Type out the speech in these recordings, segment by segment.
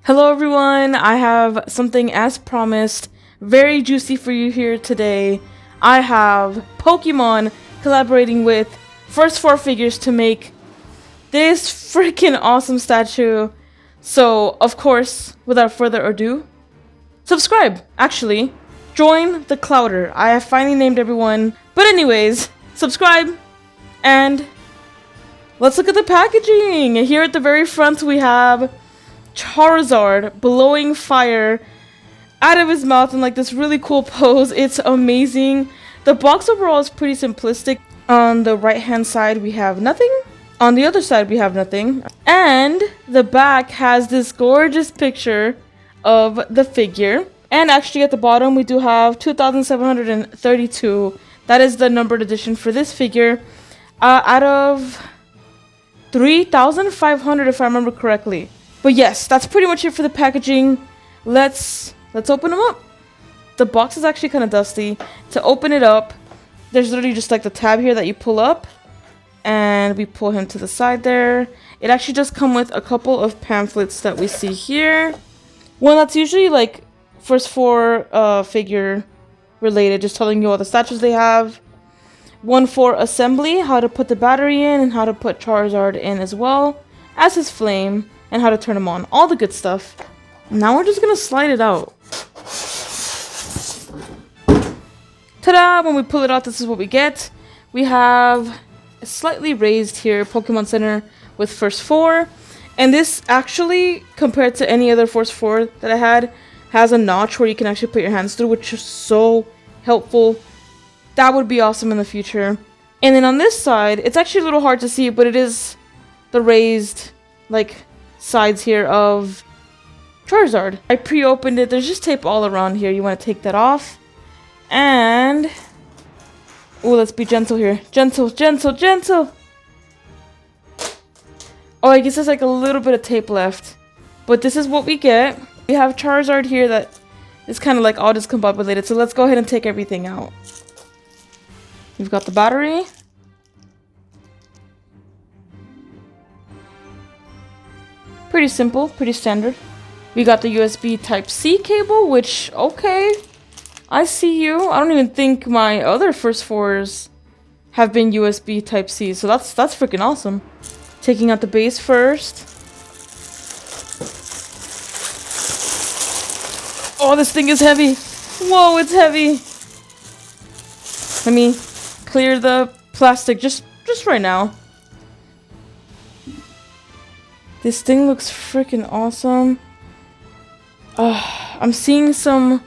Hello everyone, I have something as promised, very juicy for you here today. I have Pokemon collaborating with F4F Figures to make this freaking awesome statue. So, of course, without further ado, subscribe! Actually, join the Clouder. I have finally named everyone. But anyways, subscribe and let's look at the packaging. Here at the very front we have Charizard blowing fire out of his mouth in like this really cool pose. It's amazing. The box overall is pretty simplistic. On the right hand side we have nothing. On the other side we have nothing. And the back has this gorgeous picture of the figure. And actually at the bottom we do have 2,732. That is the numbered edition for this figure. Out of 3,500 if I remember correctly. But yes, that's pretty much it for the packaging. Let's open them up. The box is actually kind of dusty. To open it up, there's literally just like the tab here that you pull up. And we pull him to the side there. It actually does come with a couple of pamphlets that we see here. One that's usually like F4 figure related, just telling you all the statues they have. One for assembly, how to put the battery in and how to put Charizard in as well as his flame. And how to turn them on. All the good stuff. Now we're just going to slide it out. Ta-da! When we pull it out, this is what we get. We have a slightly raised here Pokemon Center with F4. And this actually, compared to any other F4 that I had, has a notch where you can actually put your hands through, which is so helpful. That would be awesome in the future. And then on this side, it's actually a little hard to see, but it is the raised, like, sides here of Charizard. I pre-opened it. There's just tape all around here. You want to take that off. And oh, let's be gentle here. Gentle, gentle, gentle. Oh, I guess there's like a little bit of tape left. But this is what we get. We have Charizard here that is kind of like all discombobulated. So let's go ahead and take everything out. We've got the battery. Pretty simple, pretty standard. We got the USB Type-C cable, which, okay, I see you. I don't even think my other F4s have been USB Type-C, so that's freaking awesome. Taking out the base first. Oh, this thing is heavy. Whoa, it's heavy. Let me clear the plastic just right now. This thing looks freaking awesome. I'm seeing some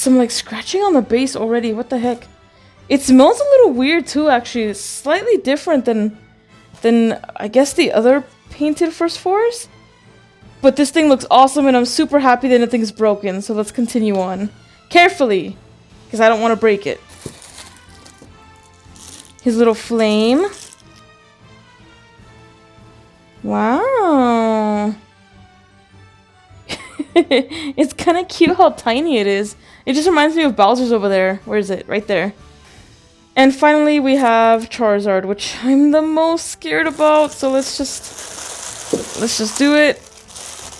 like scratching on the base already. What the heck? It smells a little weird too, actually. It's slightly different than I guess the other painted F4s. But this thing looks awesome and I'm super happy that nothing's broken. So let's continue on. Carefully, because I don't want to break it. His little flame. Wow. It's kind of cute how tiny it is. It just reminds me of Bowser's over there. Where is it? Right there. And finally we have Charizard, which I'm the most scared about. So let's just do it.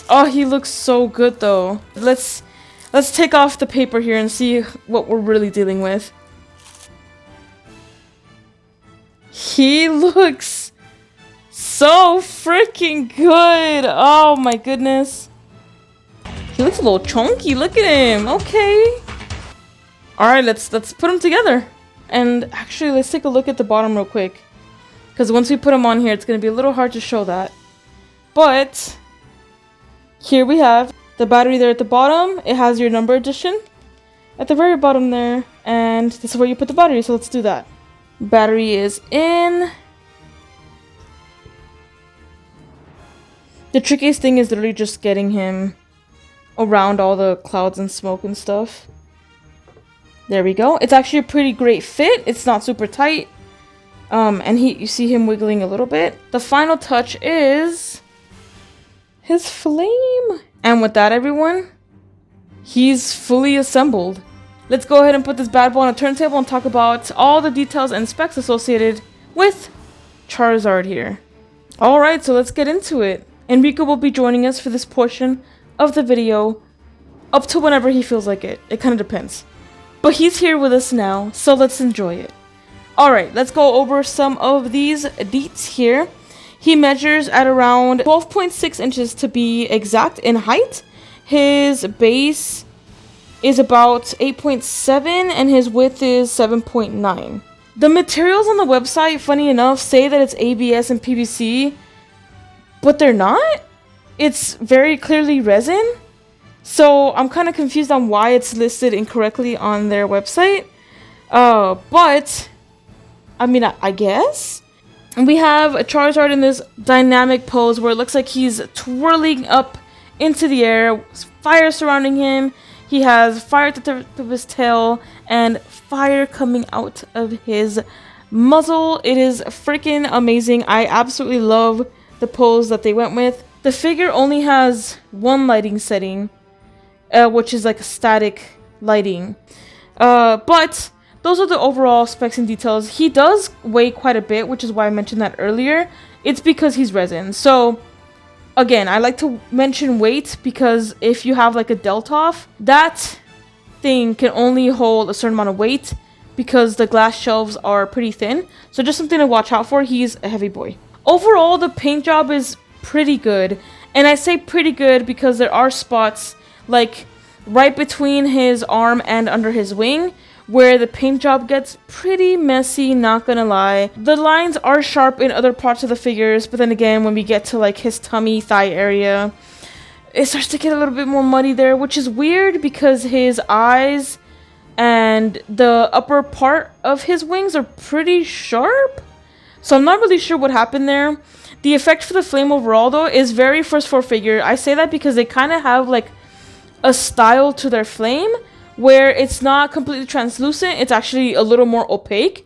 Oh, he looks so good though. Let's take off the paper here and see what we're really dealing with. He looks so freaking good. Oh my goodness. He looks a little chunky. Look at him. Okay. Alright, let's put him together. And actually, let's take a look at the bottom real quick. Because once we put him on here, it's going to be a little hard to show that. But here we have the battery there at the bottom. It has your number edition at the very bottom there. And this is where you put the battery. So let's do that. Battery is in. The trickiest thing is literally just getting him around all the clouds and smoke and stuff. There we go. It's actually a pretty great fit. It's not super tight. And you see him wiggling a little bit. The final touch is his flame. And with that, everyone, he's fully assembled. Let's go ahead and put this bad boy on a turntable and talk about all the details and specs associated with Charizard here. Alright, so let's get into it. and Rico will be joining us for this portion of the video up to whenever he feels like it. It kind of depends. But he's here with us now, so let's enjoy it. Alright, let's go over some of these deets here. He measures at around 12.6 inches to be exact in height. His base is about 8.7 and his width is 7.9. The materials on the website, funny enough, say that it's ABS and PVC, but they're not. It's very clearly resin. So I'm kind of confused on why it's listed incorrectly on their website. But I mean, I guess. And we have a Charizard in this dynamic pose where it looks like he's twirling up into the air, fire surrounding him. He has fire at the tip of his tail and fire coming out of his muzzle. It is freaking amazing. I absolutely love the pose that they went with. The figure only has one lighting setting, which is like a static lighting. But those are the overall specs and details. He does weigh quite a bit, which is why I mentioned that earlier. It's because he's resin. So again, I like to mention weight because if you have like a Deltoff, that thing can only hold a certain amount of weight because the glass shelves are pretty thin. So just something to watch out for. He's a heavy boy. Overall, the paint job is pretty good. And I say pretty good because there are spots like right between his arm and under his wing where the paint job gets pretty messy, not gonna lie. The lines are sharp in other parts of the figures, but then again, when we get to like his tummy, thigh area, it starts to get a little bit more muddy there, which is weird because his eyes and the upper part of his wings are pretty sharp. So I'm not really sure what happened there. The effect for the flame overall though is very First 4 figure. I say that because they kind of have like a style to their flame where it's not completely translucent, it's actually a little more opaque,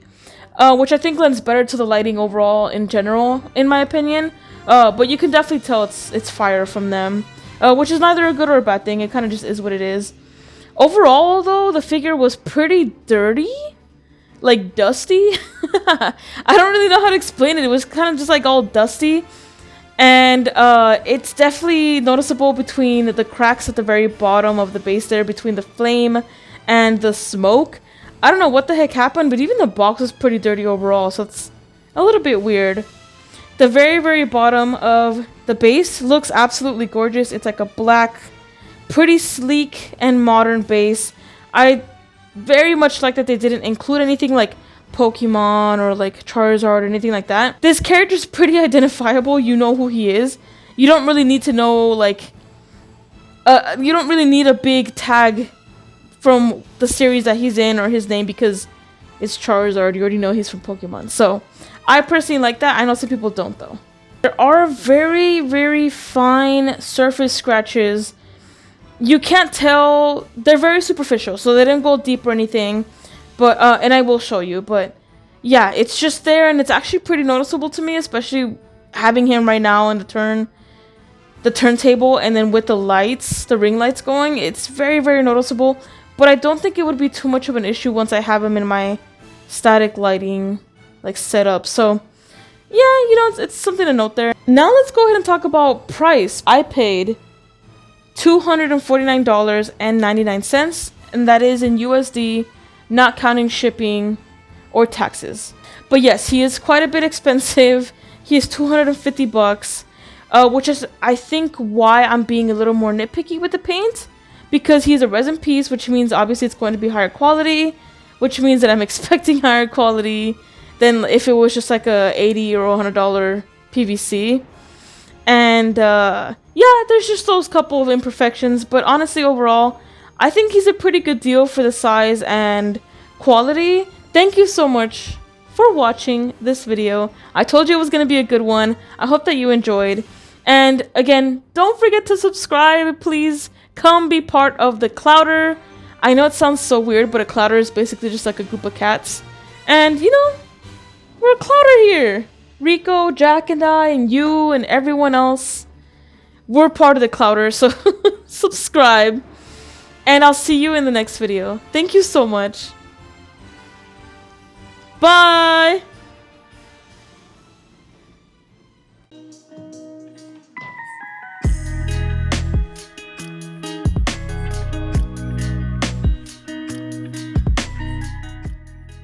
which I think lends better to the lighting overall in general, in my opinion. But you can definitely tell it's fire from them, which is neither a good or a bad thing. It kind of just is what it is. Overall, though, the figure was pretty dirty, like dusty. I don't really know how to explain it. It was kind of just like all dusty. And it's definitely noticeable between the cracks at the very bottom of the base there, between the flame and the smoke. I don't know what the heck happened, but even the box was pretty dirty overall, so it's a little bit weird. The very, very bottom of the base looks absolutely gorgeous. It's like a black, pretty sleek and modern base. I very much like that they didn't include anything like Pokemon or like Charizard or anything like that. This character's pretty identifiable. You know who he is. You don't really need to know like you don't really need a big tag from the series that he's in or his name because it's Charizard. You already know he's from Pokemon. So I personally like that. I know some people don't though. There are very, very fine surface scratches. You can't tell. They're very superficial, so they didn't go deep or anything. But, and I will show you, but yeah, it's just there and it's actually pretty noticeable to me, especially having him right now in the turntable and then with the lights, the ring lights going, it's very, very noticeable, but I don't think it would be too much of an issue once I have him in my static lighting, like setup. So yeah, you know, it's something to note there. Now let's go ahead and talk about price. I paid $249.99, and that is in USD, not counting shipping or taxes. But yes, he is quite a bit expensive. He is $250, which is, I think, why I'm being a little more nitpicky with the paint, because he's a resin piece, which means obviously it's going to be higher quality, which means that I'm expecting higher quality than if it was just like a $80 or $100 PVC. And yeah, there's just those couple of imperfections, but honestly, overall, I think he's a pretty good deal for the size and quality. Thank you so much for watching this video. I told you it was going to be a good one. I hope that you enjoyed. And again, don't forget to subscribe. Please come be part of the Clouder. I know it sounds so weird, but a Clouder is basically just like a group of cats. And, you know, we're a Clouder here. Rico, Jack, and I, and you, and everyone else. We're part of the Clouder, so subscribe. And I'll see you in the next video. Thank you so much. Bye!